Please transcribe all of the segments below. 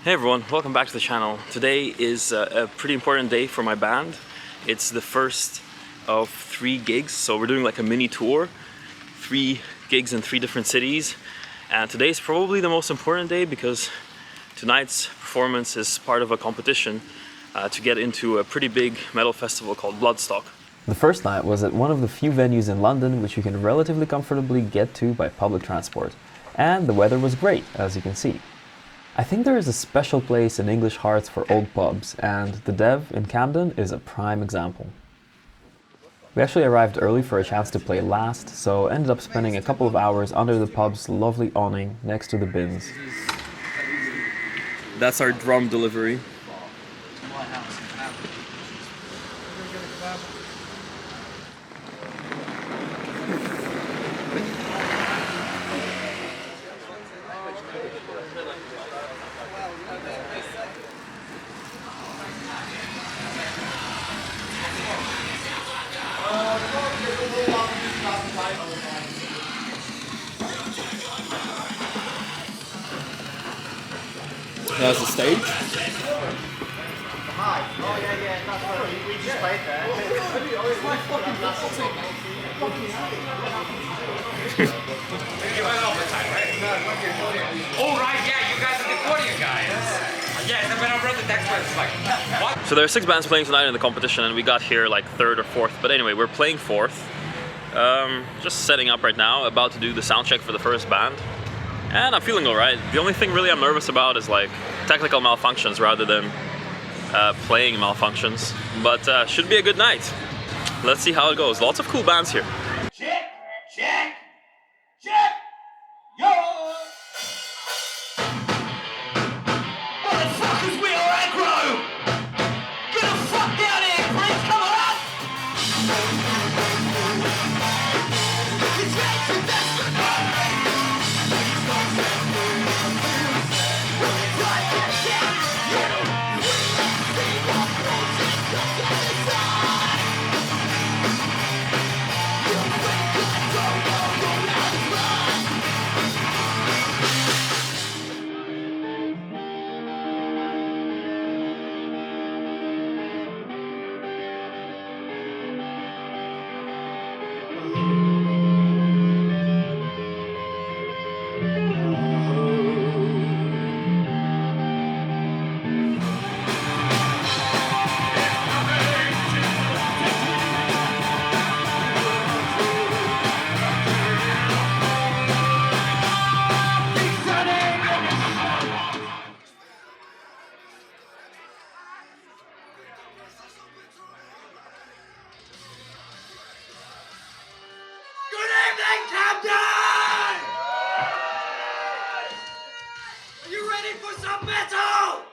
Hey everyone, welcome back to the channel. Today is a pretty important day for my band. It's the first of 3 gigs, so we're doing like a mini tour. 3 gigs in 3 different cities. And today's probably the most important day because tonight's performance is part of a competition to get into a pretty big metal festival called Bloodstock. The first night was at one of the few venues in London which you can relatively comfortably get to by public transport. And the weather was great, as you can see. I think there is a special place in English hearts for old pubs, and the Dev in Camden is a prime example. We actually arrived early for a chance to play last, so ended up spending a couple of hours under the pub's lovely awning next to the bins. That's our drum delivery. There's the stage. Hi. Oh yeah, that's what we just played there. Oh right, yeah, you guys are the accordion guys. Yes, and when I wrote the text, I was like, what? So there are 6 bands playing tonight in the competition, and we got here like 3rd or 4th. But anyway, we're playing 4th. Just setting up right now, about to do the sound check for the first band. And I'm feeling alright. The only thing really I'm nervous about is like technical malfunctions rather than playing malfunctions. But should be a good night. Let's see how it goes. Lots of cool bands here. Check, check, check, yo! Motherfuckers, we are aggro! Get the fuck down here, please, come on! Are you ready for some metal?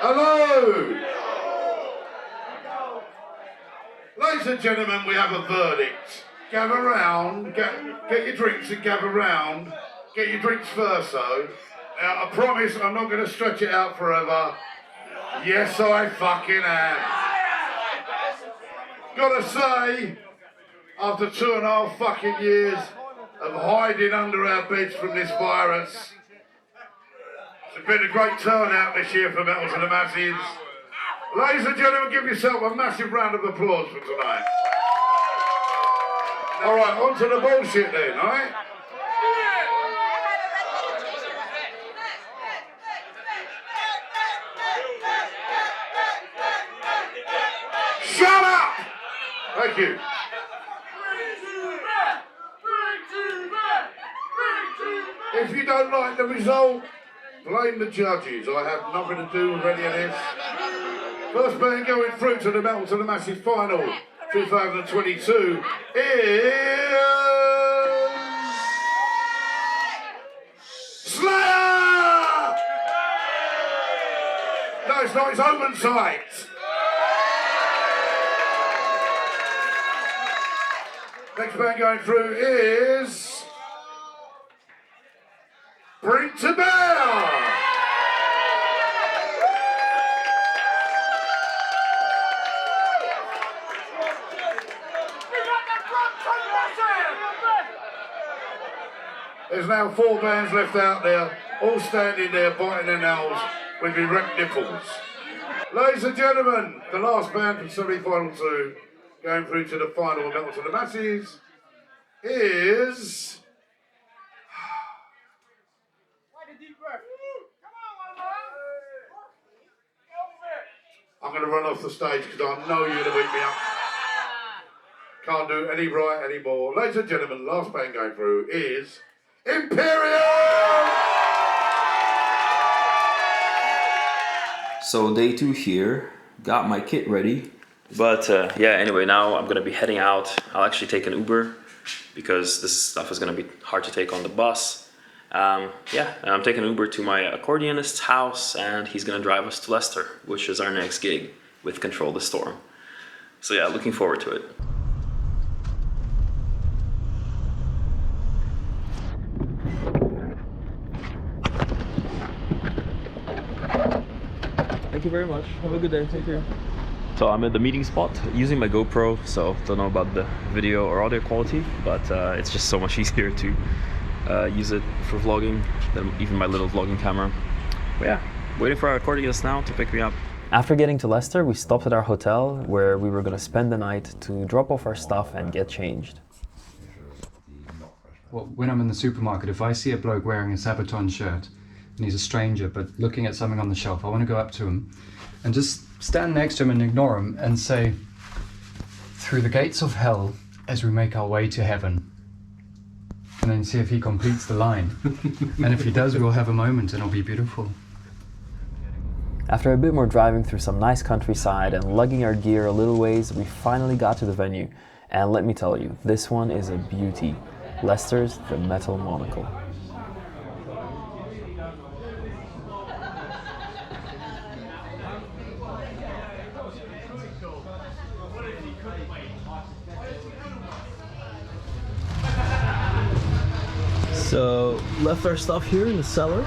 Hello! Ladies and gentlemen, we have a verdict. Gather round, get your drinks and gather round. Get your drinks first though. Now, I promise I'm not going to stretch it out forever. Yes, I fucking am. Gotta say, after 2.5 fucking years of hiding under our beds from this virus, it's been a great turnout this year for Metal to the Masses. Ladies and gentlemen, give yourself a massive round of applause for tonight. Alright, on to the bullshit then, alright? Shut up! Thank you. If you don't like the result, blame the judges. I have nothing to do with any of this. First band going through to the Metal to the Massive Final 2022 is Slayer! No, it's not, it's Omen Sight. Next band going through is Bring to Bear! There's now 4 bands left out there, all standing there biting their nails with erect nipples. Ladies and gentlemen, the last band from Semi-Final 2, going through to the final of Metal to the Masses, is... I'm going to run off the stage because I know you're going to beat me up. Can't do any right anymore. Ladies and gentlemen, the last band going through is Imperium! So day 2 here, got my kit ready. But yeah, anyway, now I'm gonna be heading out. I'll actually take an Uber because this stuff is gonna be hard to take on the bus. Yeah, and I'm taking an Uber to my accordionist's house and he's gonna drive us to Leicester, which is our next gig with Control the Storm. So yeah, looking forward to it. Thank you very much. Have a good day. Take care. So I'm at the meeting spot using my GoPro, so don't know about the video or audio quality, but it's just so much easier to use it for vlogging than even my little vlogging camera. But yeah, waiting for our accordionist now to pick me up. After getting to Leicester, we stopped at our hotel where we were going to spend the night to drop off our stuff and get changed. Well, when I'm in the supermarket, if I see a bloke wearing a Sabaton shirt and he's a stranger but looking at something on the shelf, I want to go up to him and just stand next to him and ignore him and say, "Through the gates of hell as we make our way to heaven." And then see if he completes the line. And if he does, we'll have a moment and it'll be beautiful. After a bit more driving through some nice countryside and lugging our gear a little ways, we finally got to the venue. And let me tell you, this one is a beauty. Leicester's The Metal Monocle. So left our stuff here in the cellar.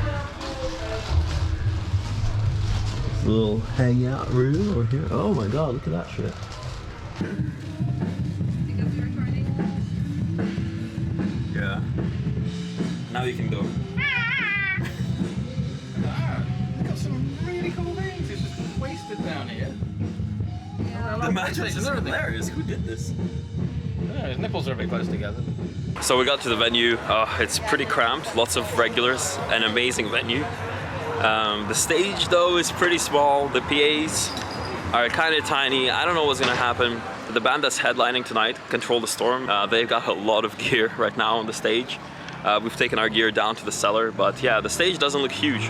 Little hangout room over here. Oh my god, look at that shit. Yeah. Now you can go. They've got some really cool things. It's just wasted down here. The mattress is hilarious. Who did this? Yeah, his nipples are a bit close together. So we got to the venue. It's pretty cramped. Lots of regulars. An amazing venue. The stage though is pretty small. The PAs are kind of tiny. I don't know what's gonna happen. The band that's headlining tonight, Control the Storm, they've got a lot of gear right now on the stage. We've taken our gear down to the cellar, but yeah, the stage doesn't look huge.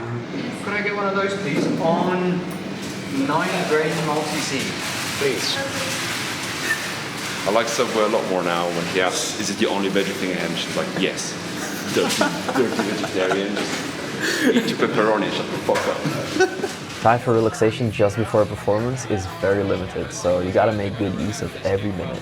Could I get one of those, please? On 9-grain multi-seed, please. I like Subway a lot more now when he asks, is it the only veggie thing I have? She's like, yes. Dirty vegetarian. Just eat your pepperoni and shut the fuck up. Time for relaxation just before a performance is very limited, so you gotta make good use of every minute.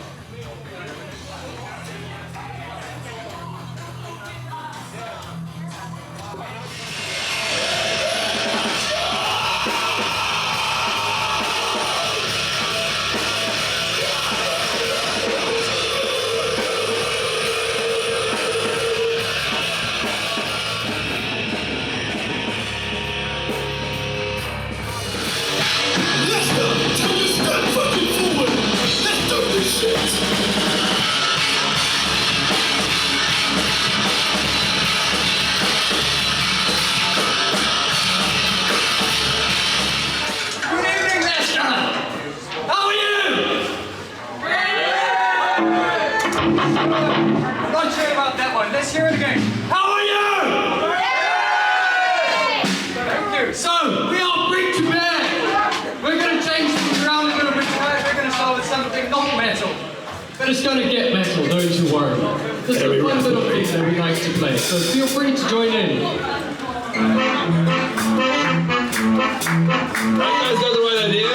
I'm not sure about that one. Let's hear it again. How are you? Thank you. So, we are bring to bear. We're going to change things around a little bit tonight. We're going to start with something not metal. But it's going to get metal, don't you worry. There's a fun little thing that we like to play, so feel free to join in. Right, guys, got the right idea.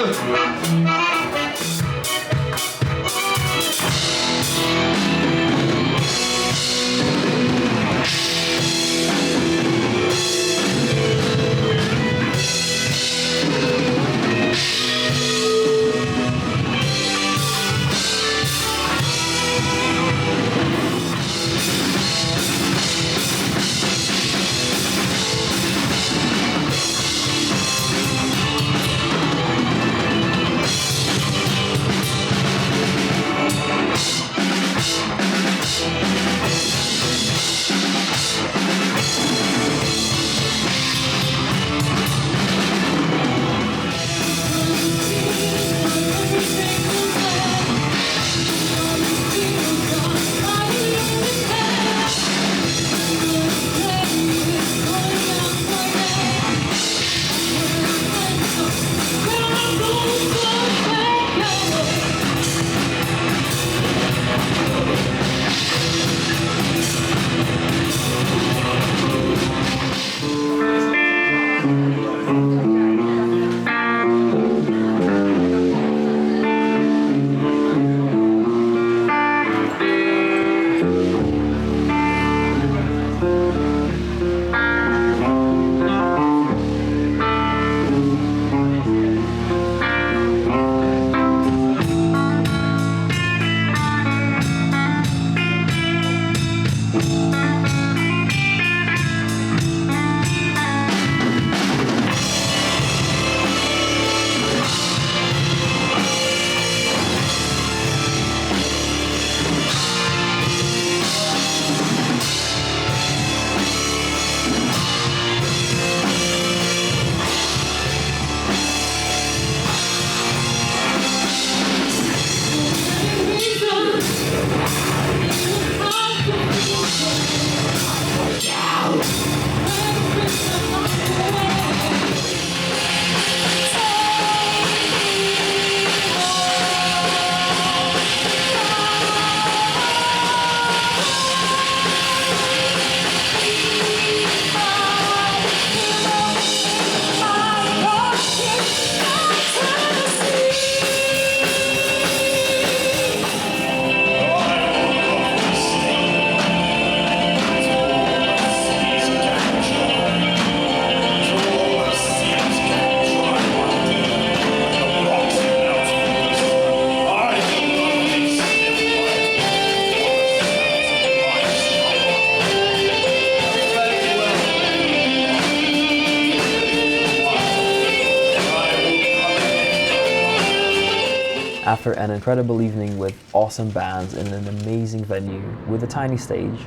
After an incredible evening with awesome bands in an amazing venue with a tiny stage,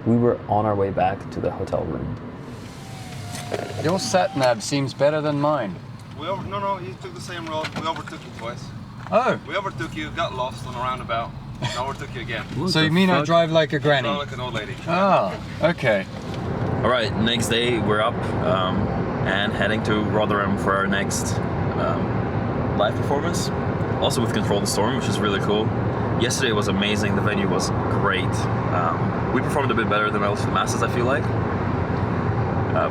we were on our way back to the hotel room. Your sat-nav seems better than mine. No, you took the same road. We overtook you twice. Oh! We overtook you, got lost on a roundabout, and overtook you again. So you mean I drive like a granny? Drive like an old lady. Ah, okay. Alright, next day we're up and heading to Rotherham for our next live performance. Also with Control the Storm, which is really cool. Yesterday was amazing, the venue was great. We performed a bit better than most of the masses, I feel like.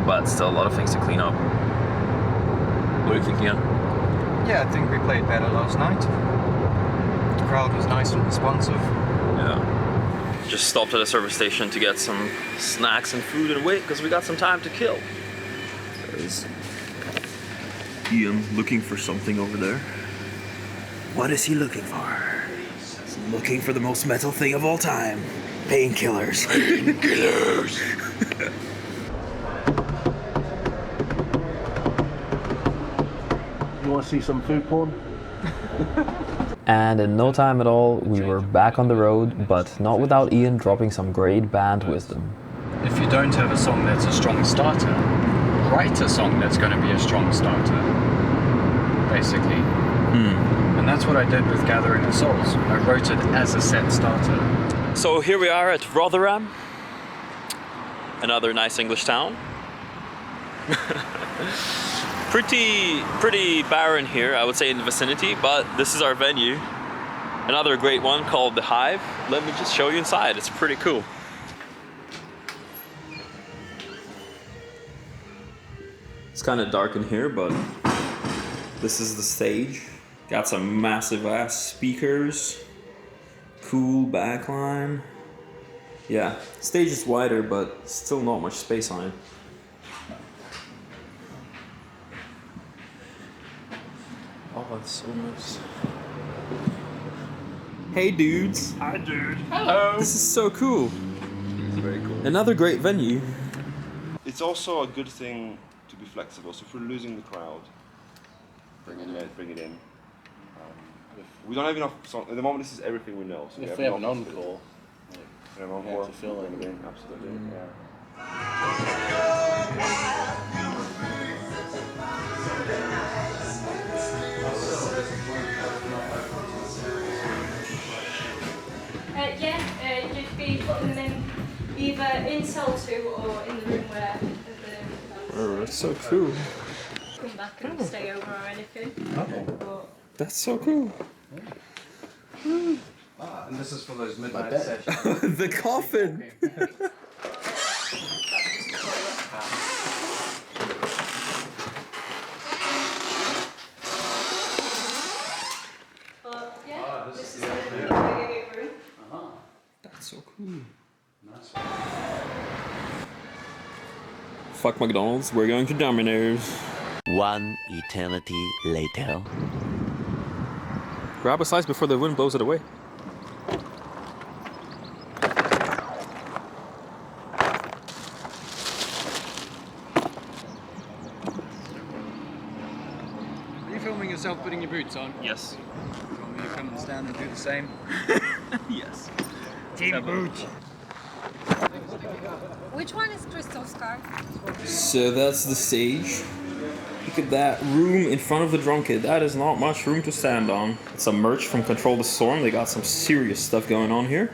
But still a lot of things to clean up. What do you think, Ian? Yeah, I think we played better last night. The crowd was nice and responsive. Yeah. Just stopped at a service station to get some snacks and food and wait, because we got some time to kill. There's Ian looking for something over there. What is he looking for? He's looking for the most metal thing of all time. Painkillers. Painkillers! You want to see some food porn? And in no time at all, we were back on the road, but not without Ian dropping some great band wisdom. If you don't have a song that's a strong starter, write a song that's going to be a strong starter. Basically. And that's what I did with Gathering of Souls. I wrote it as a set starter. So here we are at Rotherham, another nice English town. Pretty barren here, I would say, in the vicinity, but this is our venue. Another great one called The Hive. Let me just show you inside, it's pretty cool. It's kind of dark in here, but this is the stage. Got some massive ass speakers, cool backline. Yeah, stage is wider, but still not much space on it. Oh, that's so nice. Hey dudes. Hi, dude. Hello. This is so cool. It's very cool. Another great venue. It's also a good thing to be flexible. So if we're losing the crowd, bring it in. If we don't have enough songs, at the moment this is everything we know. So If we have an enough to encore, We have an we encore. have to fill Bring in. it in, absolutely. Yeah. You'd be putting them in either in cell 2 or in the room where Oh, that's so cool. come back and stay over or anything. But That's so cool. And this is for those midnight sessions. The coffin. this is the big room. That's so cool. Fuck McDonald's, we're going to Domino's. One eternity later. Grab a slice before the wind blows it away. Are you filming yourself putting your boots on? Yes. Do you want me to come and stand and do the same? Yes. Team Boots. Which one is Crystal Scar? So that's the stage. Look at that room in front of the drum kit. That is not much room to stand on. It's some merch from Control the Storm. They got some serious stuff going on here.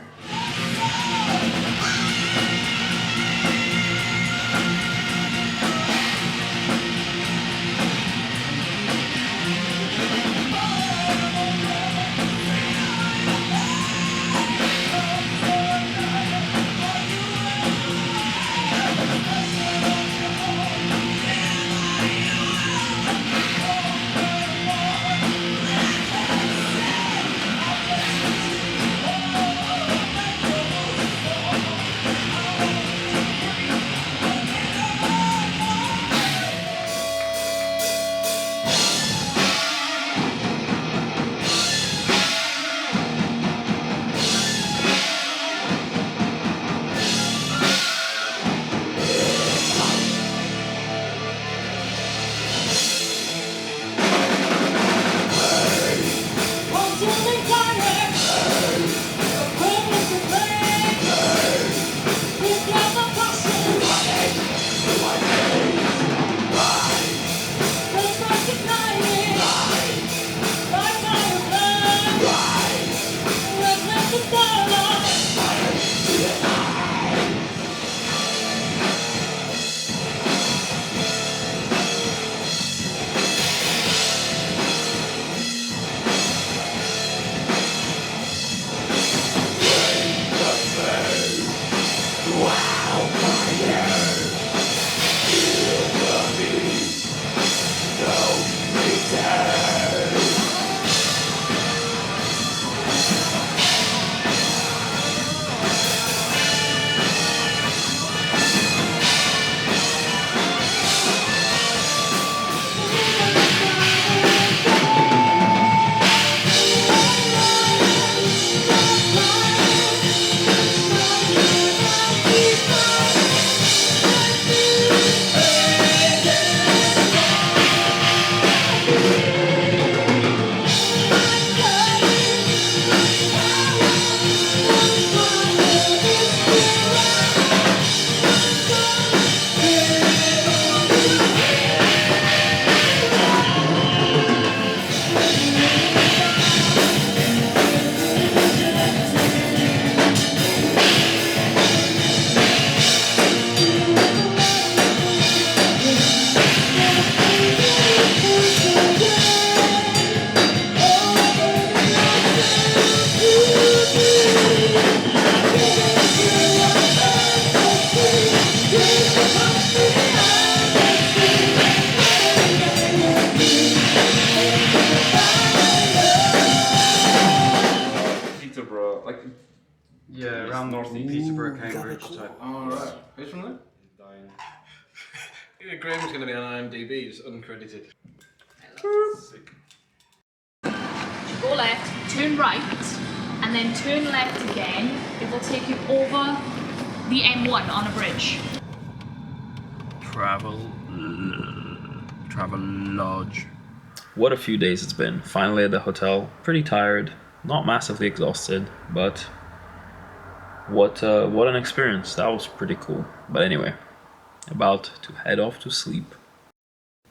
around North Peterborough, Cambridge type. All right. Who's from there? Yeah, Graham's going to be on IMDb, just uncredited. Sick. Go left, turn right, and then turn left again. It will take you over the M1 on a bridge. Travelodge. What a few days it's been. Finally at the hotel. Pretty tired, not massively exhausted, but what an experience. That was pretty cool. But anyway, about to head off to sleep.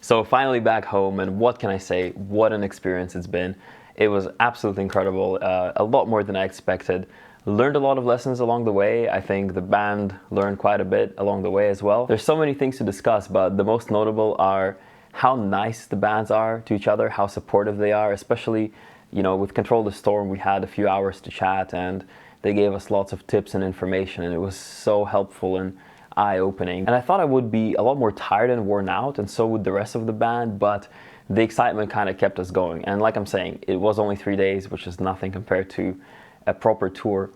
So finally back home, and what can I say? What an experience it's been. It was absolutely incredible, a lot more than I expected. Learned a lot of lessons along the way. I think the band learned quite a bit along the way as well. There's so many things to discuss, but the most notable are how nice the bands are to each other, how supportive they are, especially, you know, with Control the Storm, we had a few hours to chat and they gave us lots of tips and information, and it was so helpful and eye-opening. And I thought I would be a lot more tired and worn out, and so would the rest of the band, but the excitement kind of kept us going. And like I'm saying, it was only 3 days, which is nothing compared to a proper tour,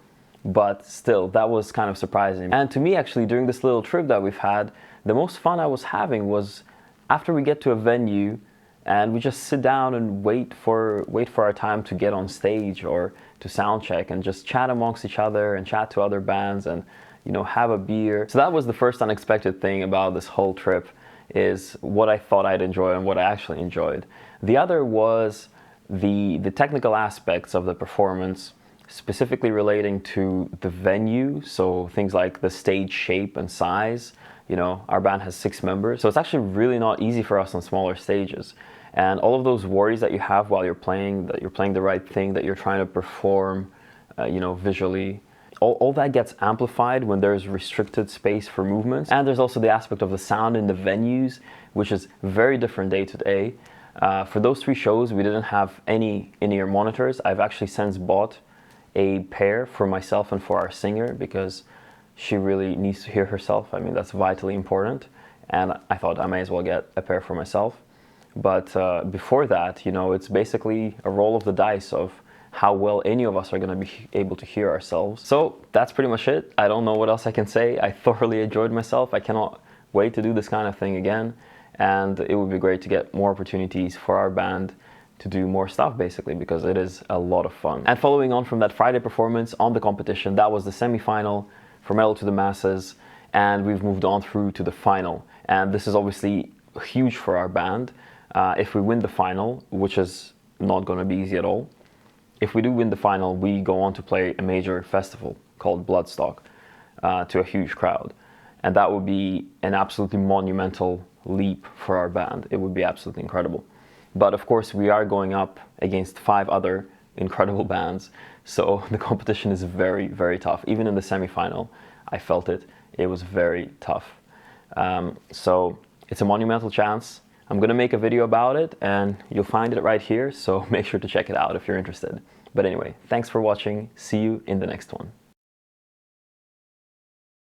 but still, that was kind of surprising. And to me, actually, during this little trip that we've had, the most fun I was having was after we get to a venue and we just sit down and wait for our time to get on stage or to sound check and just chat amongst each other and chat to other bands and, you know, have a beer. So that was the first unexpected thing about this whole trip, is what I thought I'd enjoy and what I actually enjoyed. The other was the technical aspects of the performance, specifically relating to the venue, so things like the stage shape and size. You know, our band has 6 members, so it's actually really not easy for us on smaller stages. And all of those worries that you have while you're playing, that you're playing the right thing, that you're trying to perform, you know, visually, all that gets amplified when there's restricted space for movements. And there's also the aspect of the sound in the venues, which is very different day to day. For those 3 shows, we didn't have any in-ear monitors. I've actually since bought a pair for myself and for our singer because she really needs to hear herself. I mean, that's vitally important. And I thought I may as well get a pair for myself. But before that, you know, it's basically a roll of the dice of how well any of us are going to be able to hear ourselves. So that's pretty much it. I don't know what else I can say. I thoroughly enjoyed myself. I cannot wait to do this kind of thing again. And it would be great to get more opportunities for our band to do more stuff, basically, because it is a lot of fun. And following on from that Friday performance on the competition, that was the semi-final for Metal to the Masses, and we've moved on through to the final. And this is obviously huge for our band. If we win the final, which is not going to be easy at all, if we do win the final, we go on to play a major festival called Bloodstock to a huge crowd. And that would be an absolutely monumental leap for our band. It would be absolutely incredible. But of course, we are going up against 5 other incredible bands. So the competition is very, very tough. Even in the semi-final, I felt it. It was very tough. So it's a monumental chance. I'm going to make a video about it and you'll find it right here. So make sure to check it out if you're interested. But anyway, thanks for watching. See you in the next one.